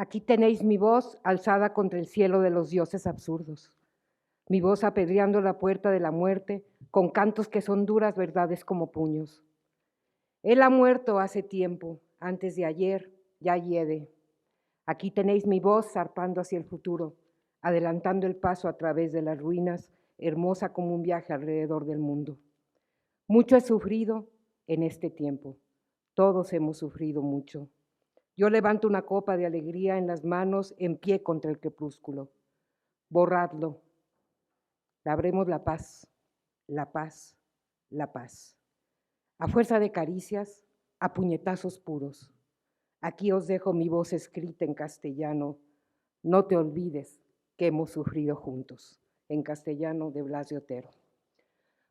Aquí tenéis mi voz alzada contra el cielo de los dioses absurdos, mi voz apedreando la puerta de la muerte con cantos que son duras verdades como puños. Él ha muerto hace tiempo, antes de ayer, ya hiede. Aquí tenéis mi voz zarpando hacia el futuro, adelantando el paso a través de las ruinas, hermosa como un viaje alrededor del mundo. Mucho he sufrido en este tiempo, todos hemos sufrido mucho. Yo levanto una copa de alegría en las manos, en pie contra el crepúsculo. Borradlo. Labremos la paz, la paz, la paz. A fuerza de caricias, a puñetazos puros. Aquí os dejo mi voz escrita en castellano. No te olvides que hemos sufrido juntos. En castellano, de Blas de Otero.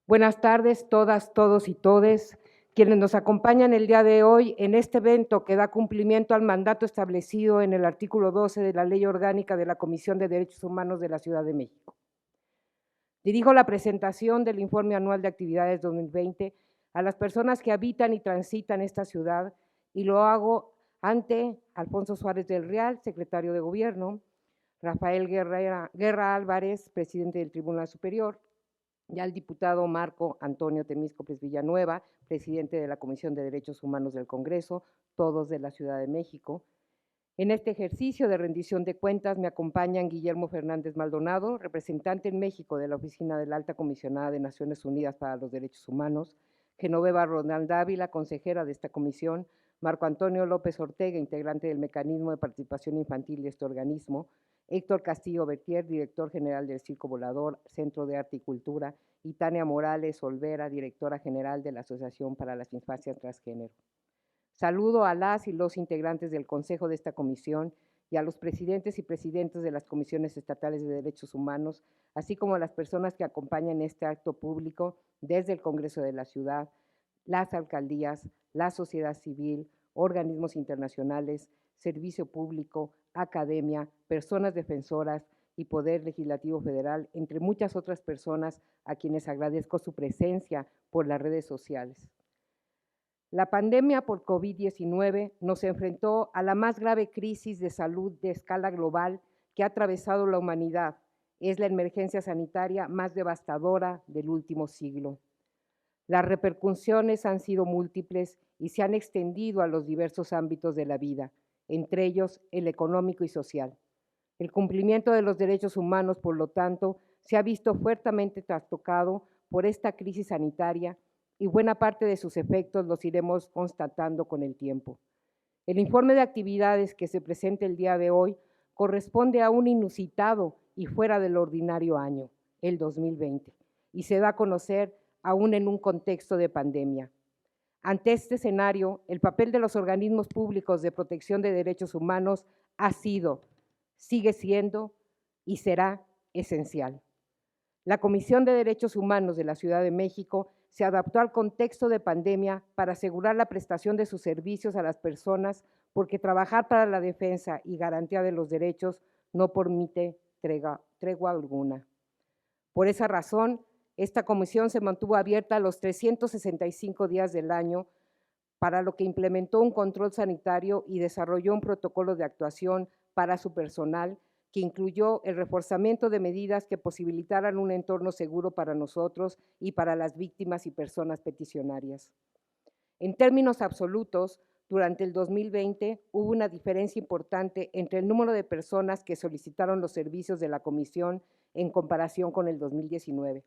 Buenas tardes, todas, todos y todes, quienes nos acompañan el día de hoy en este evento que da cumplimiento al mandato establecido en el artículo 12 de la Ley Orgánica de la Comisión de Derechos Humanos de la Ciudad de México. Dirijo la presentación del Informe Anual de Actividades 2020 a las personas que habitan y transitan esta ciudad y lo hago ante Alfonso Suárez del Real, secretario de Gobierno, Rafael Guerra Álvarez, presidente del Tribunal Superior, y al diputado Marco Antonio Temíscoples Villanueva, presidente de la Comisión de Derechos Humanos del Congreso, todos de la Ciudad de México. En este ejercicio de rendición de cuentas me acompañan Guillermo Fernández Maldonado, representante en México de la Oficina de la Alta Comisionada de Naciones Unidas para los Derechos Humanos, Genoveva Ronald Dávila, consejera de esta comisión, Marco Antonio López Ortega, integrante del Mecanismo de Participación Infantil de este organismo, Héctor Castillo Bertier, director general del Circo Volador, Centro de Arte y Cultura, y Tania Morales Olvera, directora general de la Asociación para las Infancias Transgénero. Saludo a las y los integrantes del Consejo de esta comisión y a los presidentes y presidentes de las comisiones estatales de derechos humanos, así como a las personas que acompañan este acto público desde el Congreso de la Ciudad, las alcaldías, la sociedad civil, organismos internacionales, servicio público, academia, personas defensoras y Poder Legislativo Federal, entre muchas otras personas a quienes agradezco su presencia por las redes sociales. La pandemia por COVID-19 nos enfrentó a la más grave crisis de salud de escala global que ha atravesado la humanidad. Es la emergencia sanitaria más devastadora del último siglo. Las repercusiones han sido múltiples y se han extendido a los diversos ámbitos de la vida, entre ellos el económico y social. El cumplimiento de los derechos humanos, por lo tanto, se ha visto fuertemente trastocado por esta crisis sanitaria y buena parte de sus efectos los iremos constatando con el tiempo. El informe de actividades que se presenta el día de hoy corresponde a un inusitado y fuera del ordinario año, el 2020, y se da a conocer aún en un contexto de pandemia. Ante este escenario, el papel de los organismos públicos de protección de derechos humanos ha sido, sigue siendo y será esencial. La Comisión de Derechos Humanos de la Ciudad de México se adaptó al contexto de pandemia para asegurar la prestación de sus servicios a las personas, porque trabajar para la defensa y garantía de los derechos no permite tregua alguna. Por esa razón, esta comisión se mantuvo abierta los 365 días del año, para lo que implementó un control sanitario y desarrolló un protocolo de actuación para su personal, que incluyó el reforzamiento de medidas que posibilitaran un entorno seguro para nosotros y para las víctimas y personas peticionarias. En términos absolutos, durante el 2020 hubo una diferencia importante entre el número de personas que solicitaron los servicios de la comisión en comparación con el 2019.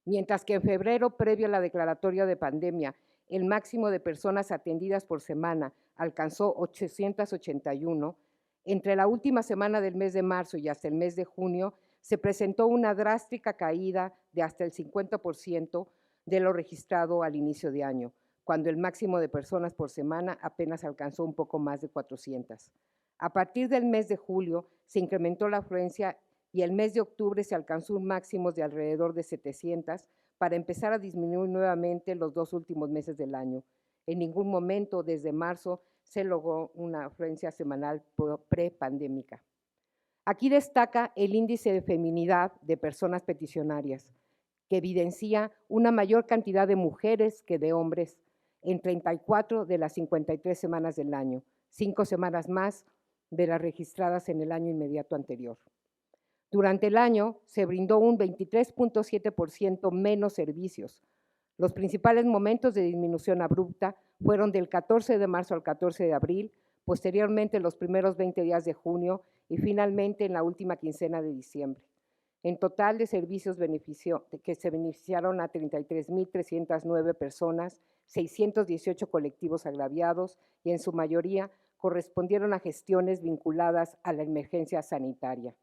Mientras que en febrero, previo a la declaratoria de pandemia, el máximo de personas atendidas por semana alcanzó 881, entre la última semana del mes de marzo y hasta el mes de junio se presentó una drástica caída de hasta el 50% de lo registrado al inicio de año, cuando el máximo de personas por semana apenas alcanzó un poco más de 400. A partir del mes de julio se incrementó la afluencia y el mes de octubre se alcanzó un máximo de alrededor de 700 para empezar a disminuir nuevamente los dos últimos meses del año. En ningún momento desde marzo se logró una afluencia semanal prepandémica. Aquí destaca el índice de feminidad de personas peticionarias, que evidencia una mayor cantidad de mujeres que de hombres en 34 de las 53 semanas del año, 5 semanas más de las registradas en el año inmediato anterior. Durante el año se brindó un 23.7% menos servicios. Los principales momentos de disminución abrupta fueron del 14 de marzo al 14 de abril, posteriormente los primeros 20 días de junio y finalmente en la última quincena de diciembre. En total de servicios que se beneficiaron a 33.309 personas, 618 colectivos agraviados y en su mayoría correspondieron a gestiones vinculadas a la emergencia sanitaria.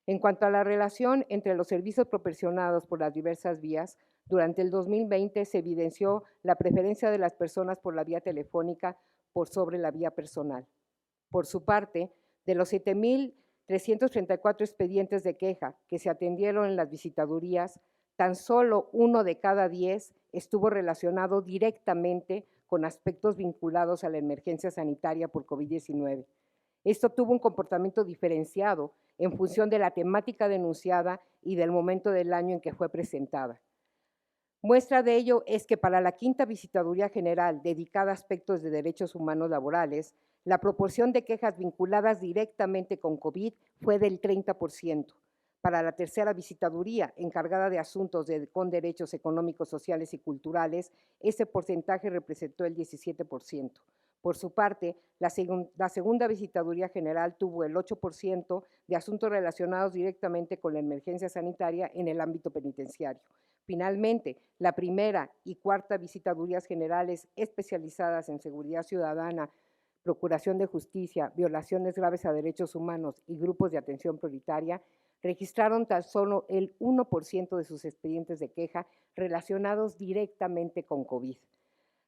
En cuanto a la relación entre los servicios proporcionados por las diversas vías, durante el 2020 se evidenció la preferencia de las personas por la vía telefónica por sobre la vía personal. Por su parte, de los 7.334 expedientes de queja que se atendieron en las visitadurías, tan solo 1 de cada 10 estuvo relacionado directamente con aspectos vinculados a la emergencia sanitaria por COVID-19. Esto tuvo un comportamiento diferenciado en función de la temática denunciada y del momento del año en que fue presentada. Muestra de ello es que para la quinta visitaduría general dedicada a aspectos de derechos humanos laborales, la proporción de quejas vinculadas directamente con COVID fue del 30%. Para la tercera visitaduría, encargada de asuntos con derechos económicos, sociales y culturales, ese porcentaje representó el 17%. Por su parte, la segunda visitaduría general tuvo el 8% de asuntos relacionados directamente con la emergencia sanitaria en el ámbito penitenciario. Finalmente, la primera y cuarta visitadurías generales especializadas en seguridad ciudadana, procuración de justicia, violaciones graves a derechos humanos y grupos de atención prioritaria registraron tan solo el 1% de sus expedientes de queja relacionados directamente con COVID.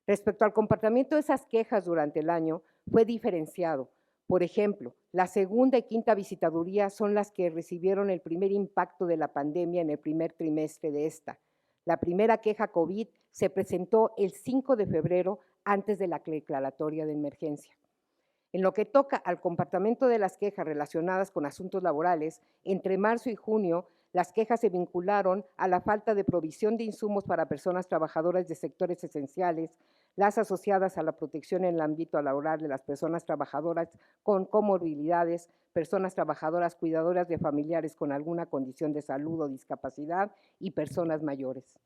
Respecto al comportamiento de esas quejas durante el año, fue diferenciado. Por ejemplo, la segunda y quinta visitaduría son las que recibieron el primer impacto de la pandemia en el primer trimestre de esta. La primera queja COVID se presentó el 5 de febrero antes de la declaratoria de emergencia. En lo que toca al comportamiento de las quejas relacionadas con asuntos laborales, entre marzo y junio, las quejas se vincularon a la falta de provisión de insumos para personas trabajadoras de sectores esenciales, las asociadas a la protección en el ámbito laboral de las personas trabajadoras con comorbilidades, personas trabajadoras cuidadoras de familiares con alguna condición de salud o discapacidad y personas mayores.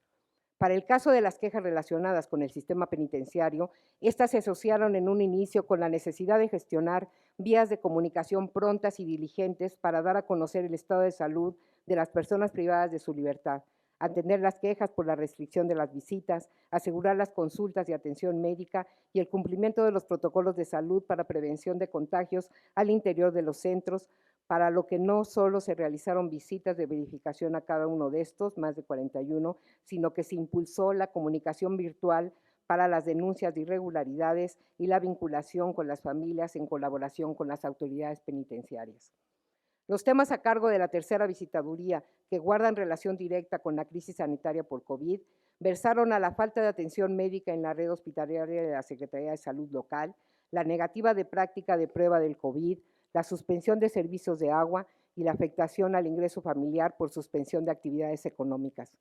Para el caso de las quejas relacionadas con el sistema penitenciario, estas se asociaron en un inicio con la necesidad de gestionar vías de comunicación prontas y diligentes para dar a conocer el estado de salud de las personas privadas de su libertad, atender las quejas por la restricción de las visitas, asegurar las consultas de atención médica y el cumplimiento de los protocolos de salud para prevención de contagios al interior de los centros, para lo que no solo se realizaron visitas de verificación a cada uno de estos, más de 41, sino que se impulsó la comunicación virtual para las denuncias de irregularidades y la vinculación con las familias en colaboración con las autoridades penitenciarias. Los temas a cargo de la tercera visitaduría, que guardan relación directa con la crisis sanitaria por COVID, versaron a la falta de atención médica en la red hospitalaria de la Secretaría de Salud local, la negativa de práctica de prueba del COVID, la suspensión de servicios de agua y la afectación al ingreso familiar por suspensión de actividades económicas.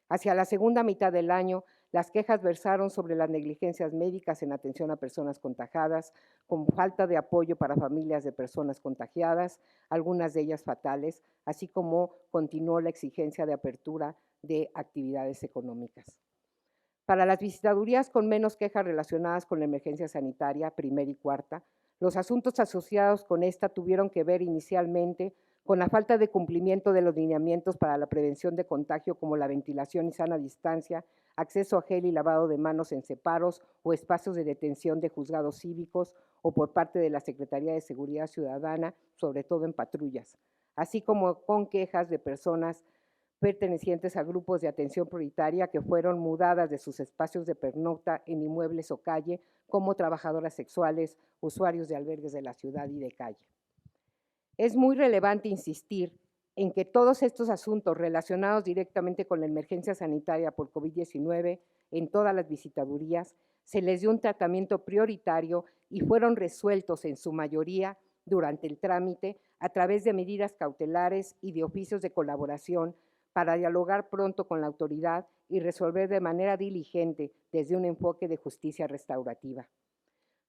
Hacia la segunda mitad del año, las quejas versaron sobre las negligencias médicas en atención a personas contagiadas, con falta de apoyo para familias de personas contagiadas, algunas de ellas fatales, así como continuó la exigencia de apertura de actividades económicas. Para las visitadurías con menos quejas relacionadas con la emergencia sanitaria, primera y cuarta, los asuntos asociados con esta tuvieron que ver inicialmente con la falta de cumplimiento de los lineamientos para la prevención de contagio como la ventilación y sana distancia, acceso a gel y lavado de manos en separos o espacios de detención de juzgados cívicos o por parte de la Secretaría de Seguridad Ciudadana, sobre todo en patrullas, así como con quejas de personas pertenecientes a grupos de atención prioritaria que fueron mudadas de sus espacios de pernocta en inmuebles o calle como trabajadoras sexuales, usuarios de albergues de la ciudad y de calle. Es muy relevante insistir en que todos estos asuntos relacionados directamente con la emergencia sanitaria por COVID-19 en todas las visitadurías se les dio un tratamiento prioritario y fueron resueltos en su mayoría durante el trámite a través de medidas cautelares y de oficios de colaboración para dialogar pronto con la autoridad y resolver de manera diligente desde un enfoque de justicia restaurativa.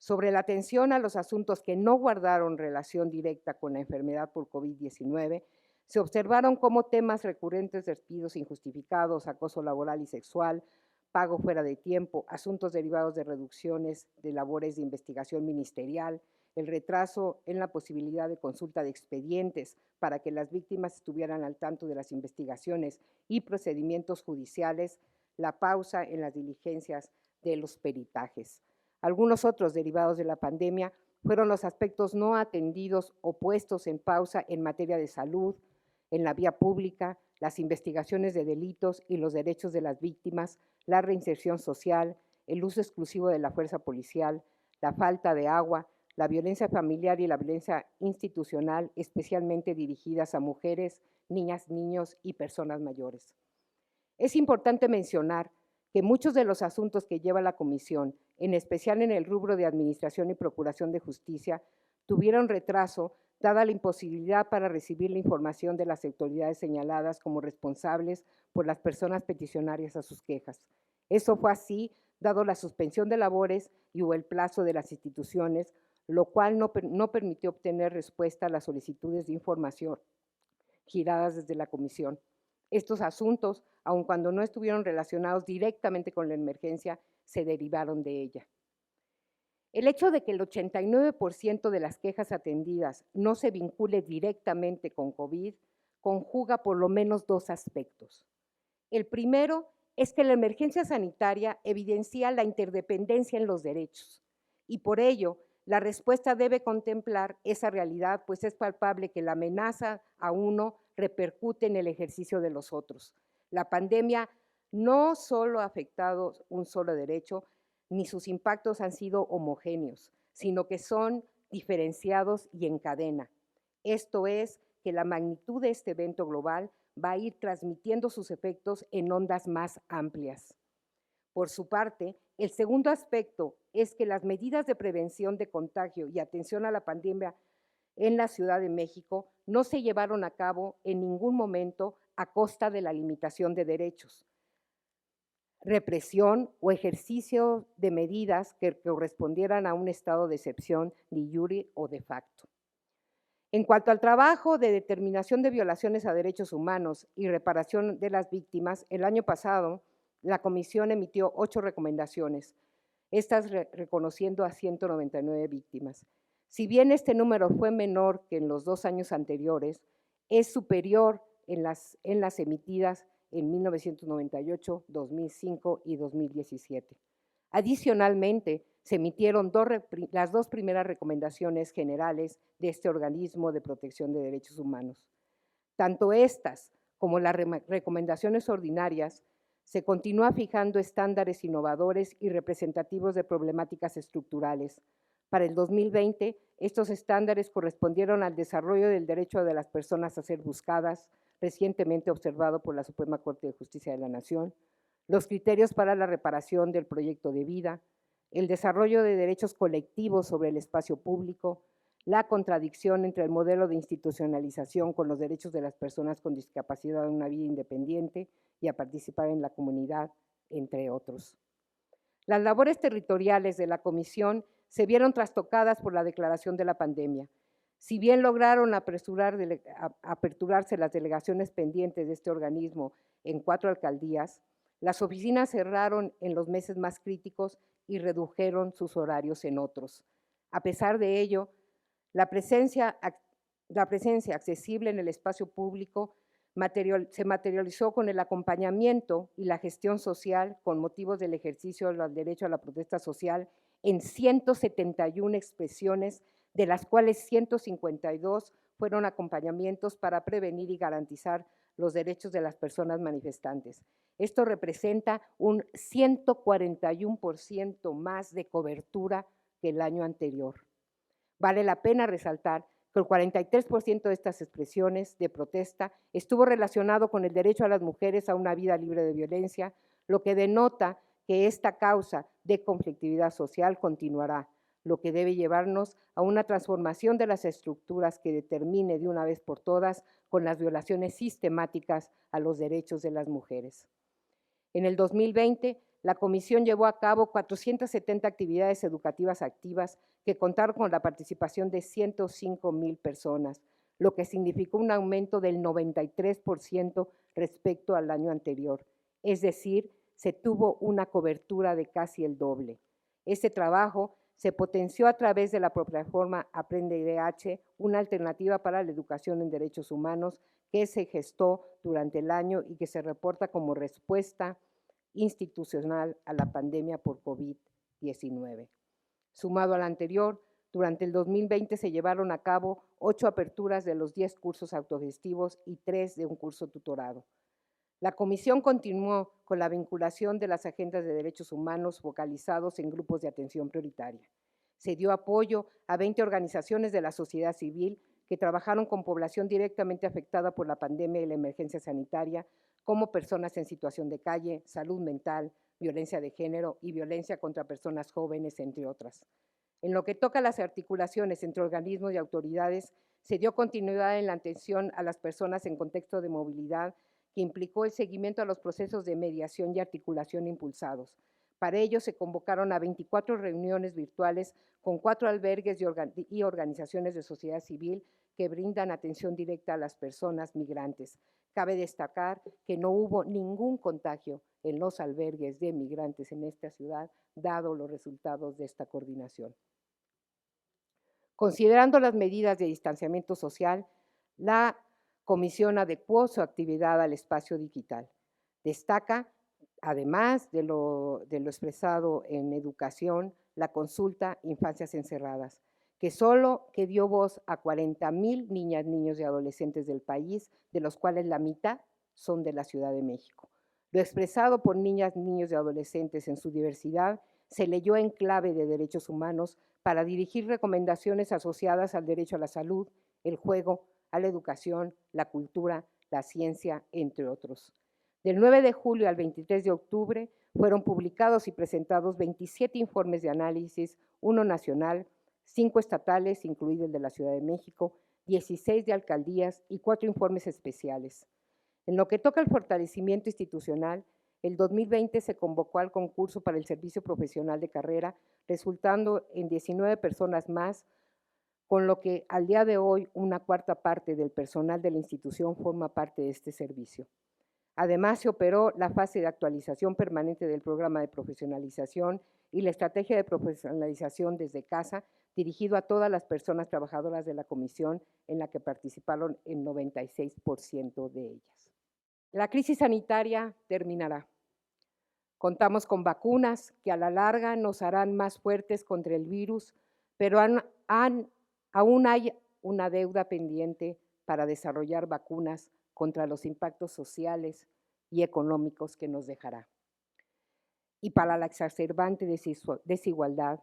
Sobre la atención a los asuntos que no guardaron relación directa con la enfermedad por COVID-19, se observaron como temas recurrentes despidos injustificados, acoso laboral y sexual, pago fuera de tiempo, asuntos derivados de reducciones de labores de investigación ministerial, el retraso en la posibilidad de consulta de expedientes para que las víctimas estuvieran al tanto de las investigaciones y procedimientos judiciales, la pausa en las diligencias de los peritajes. Algunos otros derivados de la pandemia fueron los aspectos no atendidos o puestos en pausa en materia de salud, en la vía pública, las investigaciones de delitos y los derechos de las víctimas, la reinserción social, el uso exclusivo de la fuerza policial, la falta de agua, la violencia familiar y la violencia institucional, especialmente dirigidas a mujeres, niñas, niños y personas mayores. Es importante mencionar que muchos de los asuntos que lleva la Comisión, en especial en el rubro de Administración y Procuración de Justicia, tuvieron retraso dada la imposibilidad para recibir la información de las autoridades señaladas como responsables por las personas peticionarias a sus quejas. Eso fue así, dado la suspensión de labores y o el plazo de las instituciones, lo cual no permitió obtener respuesta a las solicitudes de información giradas desde la Comisión. Estos asuntos, aun cuando no estuvieron relacionados directamente con la emergencia, se derivaron de ella. El hecho de que el 89% de las quejas atendidas no se vincule directamente con COVID conjuga por lo menos dos aspectos. El primero es que la emergencia sanitaria evidencia la interdependencia en los derechos y por ello la respuesta debe contemplar esa realidad, pues es palpable que la amenaza a uno repercute en el ejercicio de los otros. La pandemia no solo ha afectado un solo derecho, ni sus impactos han sido homogéneos, sino que son diferenciados y en cadena. Esto es, que la magnitud de este evento global va a ir transmitiendo sus efectos en ondas más amplias. Por su parte, el segundo aspecto es que las medidas de prevención de contagio y atención a la pandemia en la Ciudad de México no se llevaron a cabo en ningún momento a costa de la limitación de derechos, represión o ejercicio de medidas que correspondieran a un estado de excepción de iure o de facto. En cuanto al trabajo de determinación de violaciones a derechos humanos y reparación de las víctimas, el año pasado la Comisión emitió 8 recomendaciones, estas reconociendo a 199 víctimas. Si bien este número fue menor que en los 2 años anteriores, es superior en las emitidas en 1998, 2005 y 2017. Adicionalmente, se emitieron las 2 primeras recomendaciones generales de este organismo de protección de derechos humanos. Tanto estas como las recomendaciones ordinarias se continúa fijando estándares innovadores y representativos de problemáticas estructurales. Para el 2020, estos estándares correspondieron al desarrollo del derecho de las personas a ser buscadas, recientemente observado por la Suprema Corte de Justicia de la Nación, los criterios para la reparación del proyecto de vida, el desarrollo de derechos colectivos sobre el espacio público, la contradicción entre el modelo de institucionalización con los derechos de las personas con discapacidad a una vida independiente y a participar en la comunidad, entre otros. Las labores territoriales de la Comisión se vieron trastocadas por la declaración de la pandemia. Si bien lograron aperturarse las delegaciones pendientes de este organismo en 4 alcaldías, las oficinas cerraron en los meses más críticos y redujeron sus horarios en otros. A pesar de ello, la presencia accesible en el espacio público se materializó con el acompañamiento y la gestión social con motivos del ejercicio del derecho a la protesta social en 171 expresiones, de las cuales 152 fueron acompañamientos para prevenir y garantizar los derechos de las personas manifestantes. Esto representa un 141% más de cobertura que el año anterior. Vale la pena resaltar que el 43% de estas expresiones de protesta estuvo relacionado con el derecho a las mujeres a una vida libre de violencia, lo que denota que esta causa de conflictividad social continuará, lo que debe llevarnos a una transformación de las estructuras que determine de una vez por todas con las violaciones sistemáticas a los derechos de las mujeres. En el 2020, la comisión llevó a cabo 470 actividades educativas activas que contaron con la participación de 105,000 personas, lo que significó un aumento del 93% respecto al año anterior. Es decir, se tuvo una cobertura de casi el doble. Este trabajo se potenció a través de la plataforma Aprende IDH, una alternativa para la educación en derechos humanos que se gestó durante el año y que se reporta como respuesta institucional a la pandemia por COVID-19. Sumado al anterior, durante el 2020 se llevaron a cabo 8 aperturas de los 10 cursos autogestivos y 3 de un curso tutorado. La comisión continuó con la vinculación de las agendas de derechos humanos focalizados en grupos de atención prioritaria. Se dio apoyo a 20 organizaciones de la sociedad civil que trabajaron con población directamente afectada por la pandemia y la emergencia sanitaria, como personas en situación de calle, salud mental, violencia de género y violencia contra personas jóvenes, entre otras. En lo que toca a las articulaciones entre organismos y autoridades, se dio continuidad en la atención a las personas en contexto de movilidad, que implicó el seguimiento a los procesos de mediación y articulación impulsados. Para ello se convocaron a 24 reuniones virtuales con 4 albergues y organizaciones de sociedad civil que brindan atención directa a las personas migrantes. Cabe destacar que no hubo ningún contagio en los albergues de migrantes en esta ciudad, dado los resultados de esta coordinación. Considerando las medidas de distanciamiento social, la comisión adecuó su actividad al espacio digital. Destaca, además de lo expresado en educación, la consulta Infancias Encerradas, que dio voz a 40,000 niñas, niños y adolescentes del país, de los cuales la mitad son de la Ciudad de México. Lo expresado por niñas, niños y adolescentes en su diversidad se leyó en clave de derechos humanos para dirigir recomendaciones asociadas al derecho a la salud, el juego, a la educación, la cultura, la ciencia, entre otros. Del 9 de julio al 23 de octubre fueron publicados y presentados 27 informes de análisis, 1 nacional, 5 estatales, incluido el de la Ciudad de México, 16 de alcaldías y 4 informes especiales. En lo que toca al fortalecimiento institucional, el 2020 se convocó al concurso para el servicio profesional de carrera, resultando en 19 personas más, con lo que al día de hoy una cuarta parte del personal de la institución forma parte de este servicio. Además, se operó la fase de actualización permanente del programa de profesionalización y la estrategia de profesionalización desde casa, dirigido a todas las personas trabajadoras de la comisión, en la que participaron el 96% de ellas. La crisis sanitaria terminará. Contamos con vacunas que a la larga nos harán más fuertes contra el virus, pero aún hay una deuda pendiente para desarrollar vacunas contra los impactos sociales y económicos que nos dejará, y para la exacerbante desigualdad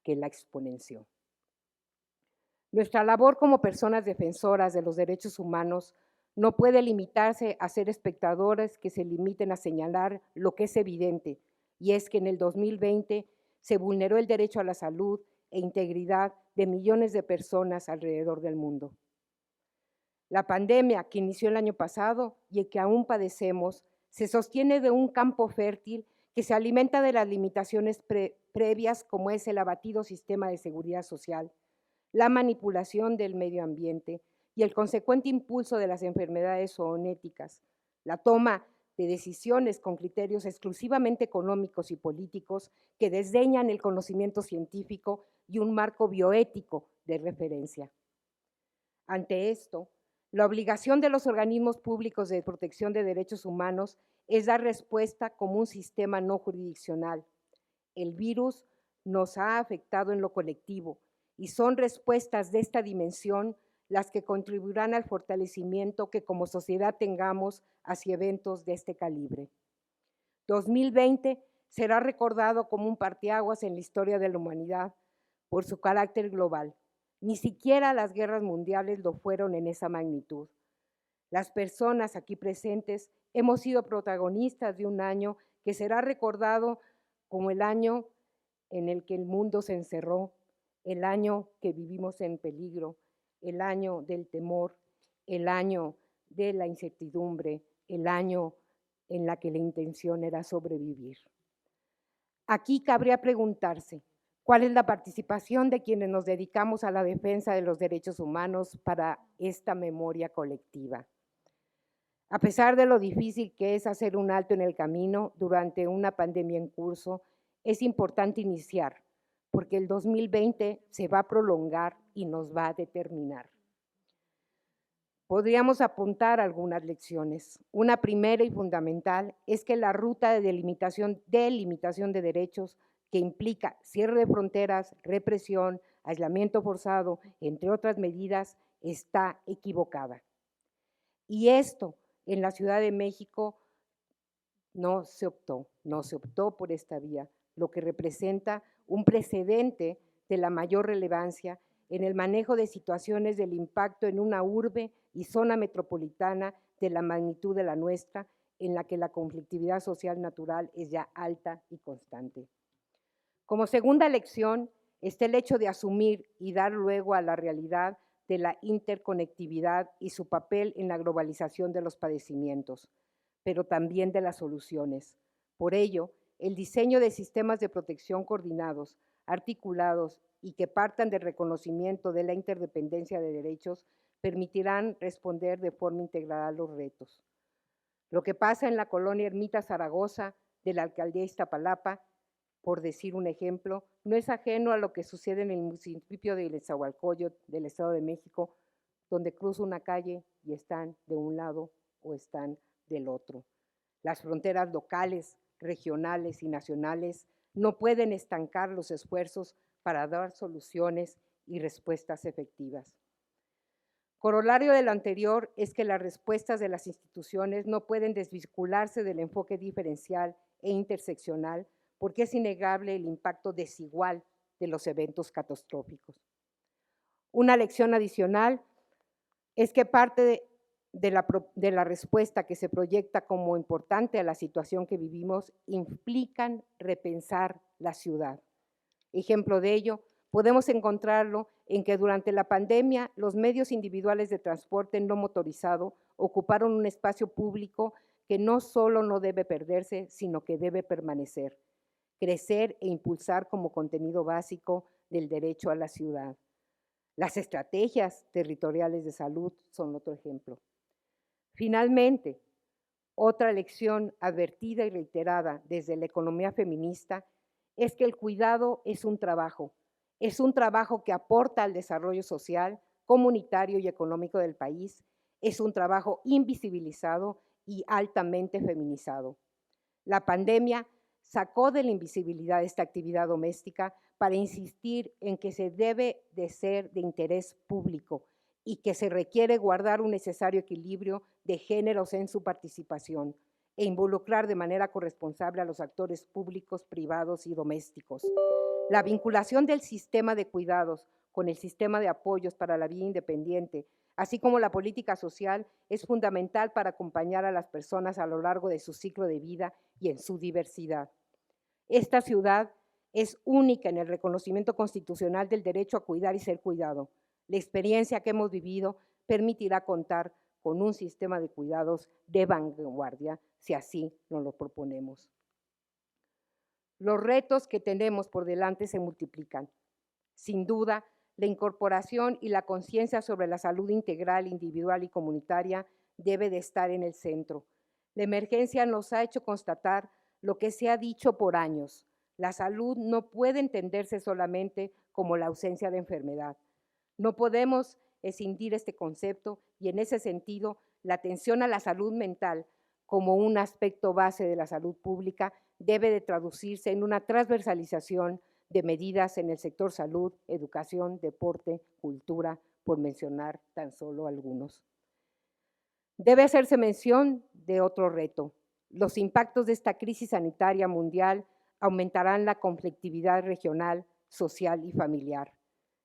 que la exponenció. Nuestra labor como personas defensoras de los derechos humanos no puede limitarse a ser espectadores que se limiten a señalar lo que es evidente, y es que en el 2020 se vulneró el derecho a la salud e integridad de millones de personas alrededor del mundo. La pandemia que inició el año pasado y que aún padecemos se sostiene de un campo fértil que se alimenta de las limitaciones previas, como es el abatido sistema de seguridad social, la manipulación del medio ambiente y el consecuente impulso de las enfermedades zoonéticas, la toma de decisiones con criterios exclusivamente económicos y políticos que desdeñan el conocimiento científico y un marco bioético de referencia. Ante esto, la obligación de los organismos públicos de protección de derechos humanos es dar respuesta como un sistema no jurisdiccional. El virus nos ha afectado en lo colectivo y son respuestas de esta dimensión las que contribuirán al fortalecimiento que como sociedad tengamos hacia eventos de este calibre. 2020 será recordado como un parteaguas en la historia de la humanidad por su carácter global. Ni siquiera las guerras mundiales lo fueron en esa magnitud. Las personas aquí presentes hemos sido protagonistas de un año que será recordado como el año en el que el mundo se encerró, el año que vivimos en peligro, el año del temor, el año de la incertidumbre, el año en la que la intención era sobrevivir. Aquí cabría preguntarse, ¿cuál es la participación de quienes nos dedicamos a la defensa de los derechos humanos para esta memoria colectiva? A pesar de lo difícil que es hacer un alto en el camino durante una pandemia en curso, es importante iniciar, porque el 2020 se va a prolongar y nos va a determinar. Podríamos apuntar algunas lecciones. Una primera y fundamental es que la ruta de delimitación de derechos, que implica cierre de fronteras, represión, aislamiento forzado, entre otras medidas, está equivocada. Y esto en la Ciudad de México no se optó por esta vía, lo que representa un precedente de la mayor relevancia en el manejo de situaciones del impacto en una urbe y zona metropolitana de la magnitud de la nuestra, en la que la conflictividad social natural es ya alta y constante. Como segunda lección está el hecho de asumir y dar luego a la realidad de la interconectividad y su papel en la globalización de los padecimientos, pero también de las soluciones. Por ello, el diseño de sistemas de protección coordinados, articulados y que partan del reconocimiento de la interdependencia de derechos permitirán responder de forma integral a los retos. Lo que pasa en la colonia Ermita Zaragoza de la alcaldía Iztapalapa, por decir un ejemplo, no es ajeno a lo que sucede en el municipio de Nezahualcóyotl del Estado de México, donde cruzo una calle y están de un lado o están del otro. Las fronteras locales, regionales y nacionales no pueden estancar los esfuerzos para dar soluciones y respuestas efectivas. Corolario de lo anterior es que las respuestas de las instituciones no pueden desvincularse del enfoque diferencial e interseccional, porque es innegable el impacto desigual de los eventos catastróficos. Una lección adicional es que parte de la respuesta que se proyecta como importante a la situación que vivimos implican repensar la ciudad. Ejemplo de ello, podemos encontrarlo en que durante la pandemia los medios individuales de transporte no motorizado ocuparon un espacio público que no solo no debe perderse, sino que debe permanecer, crecer e impulsar como contenido básico del derecho a la ciudad. Las estrategias territoriales de salud son otro ejemplo. Finalmente, otra lección advertida y reiterada desde la economía feminista es que el cuidado es un trabajo que aporta al desarrollo social, comunitario y económico del país, es un trabajo invisibilizado y altamente feminizado. La pandemia sacó de la invisibilidad esta actividad doméstica para insistir en que se debe de ser de interés público y que se requiere guardar un necesario equilibrio de géneros en su participación e involucrar de manera corresponsable a los actores públicos, privados y domésticos. La vinculación del sistema de cuidados con el sistema de apoyos para la vida independiente, así como la política social, es fundamental para acompañar a las personas a lo largo de su ciclo de vida y en su diversidad. Esta ciudad es única en el reconocimiento constitucional del derecho a cuidar y ser cuidado. La experiencia que hemos vivido permitirá contar con un sistema de cuidados de vanguardia, si así nos lo proponemos. Los retos que tenemos por delante se multiplican. Sin duda, la incorporación y la conciencia sobre la salud integral, individual y comunitaria debe de estar en el centro. La emergencia nos ha hecho constatar lo que se ha dicho por años. La salud no puede entenderse solamente como la ausencia de enfermedad. No podemos escindir este concepto y en ese sentido, la atención a la salud mental como un aspecto base de la salud pública debe de traducirse en una transversalización de medidas en el sector salud, educación, deporte, cultura, por mencionar tan solo algunos. Debe hacerse mención de otro reto. Los impactos de esta crisis sanitaria mundial aumentarán la conflictividad regional, social y familiar.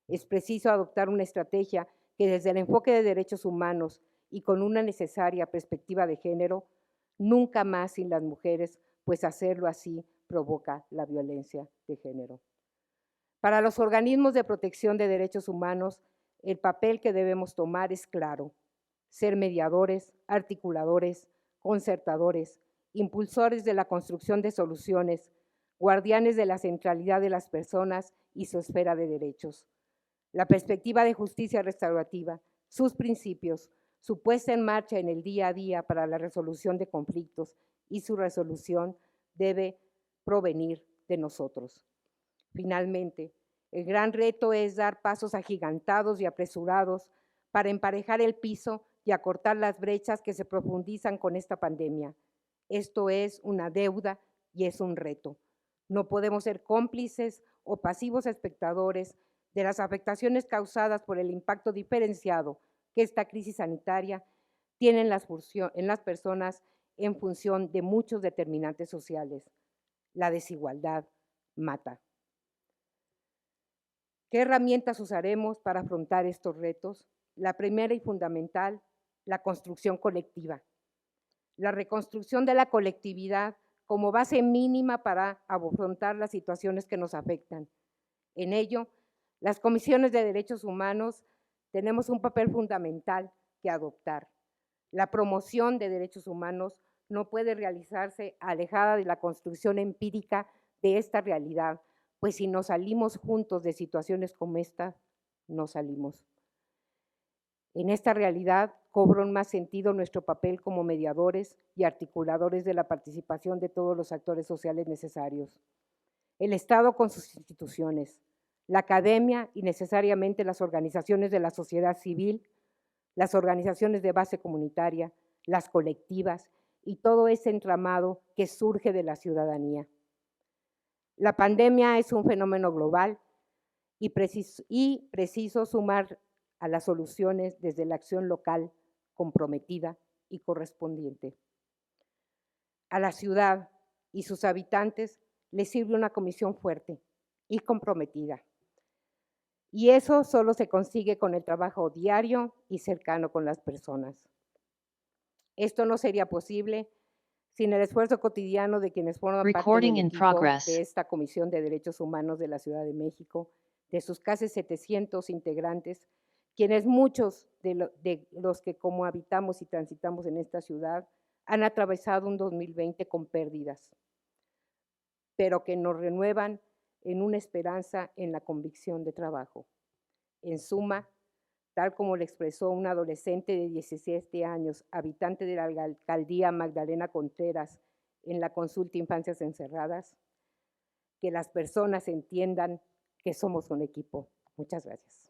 Es preciso adoptar una estrategia que desde el enfoque de derechos humanos y con una necesaria perspectiva de género, nunca más sin las mujeres, pues hacerlo así provoca la violencia de género. Para los organismos de protección de derechos humanos, el papel que debemos tomar es claro: ser mediadores, articuladores, concertadores, impulsores de la construcción de soluciones, guardianes de la centralidad de las personas y su esfera de derechos. La perspectiva de justicia restaurativa, sus principios, su puesta en marcha en el día a día para la resolución de conflictos y su resolución debe provenir de nosotros. Finalmente, el gran reto es dar pasos agigantados y apresurados para emparejar el piso y acortar las brechas que se profundizan con esta pandemia. Esto es una deuda y es un reto. No podemos ser cómplices o pasivos espectadores de las afectaciones causadas por el impacto diferenciado que esta crisis sanitaria tiene en las personas en función de muchos determinantes sociales. La desigualdad mata. ¿Qué herramientas usaremos para afrontar estos retos? La primera y fundamental, la construcción colectiva. La reconstrucción de la colectividad como base mínima para afrontar las situaciones que nos afectan. En ello, las comisiones de derechos humanos tenemos un papel fundamental que adoptar. La promoción de derechos humanos no puede realizarse alejada de la construcción empírica de esta realidad, pues si nos salimos juntos de situaciones como esta, no salimos. En esta realidad cobra más sentido nuestro papel como mediadores y articuladores de la participación de todos los actores sociales necesarios. El Estado con sus instituciones, la academia y necesariamente las organizaciones de la sociedad civil, las organizaciones de base comunitaria, las colectivas y todo ese entramado que surge de la ciudadanía. La pandemia es un fenómeno global y preciso sumar a las soluciones desde la acción local comprometida y correspondiente. A la ciudad y sus habitantes les sirve una comisión fuerte y comprometida. Y eso solo se consigue con el trabajo diario y cercano con las personas. Esto no sería posible sin el esfuerzo cotidiano de quienes forman parte del equipo de esta Comisión de Derechos Humanos de la Ciudad de México, de sus casi 700 integrantes, quienes muchos de los que como habitamos y transitamos en esta ciudad han atravesado un 2020 con pérdidas, pero que nos renuevan en una esperanza en la convicción de trabajo. En suma, tal como lo expresó una adolescente de 17 años, habitante de la alcaldía Magdalena Contreras, en la consulta Infancias Encerradas, que las personas entiendan que somos un equipo. Muchas gracias.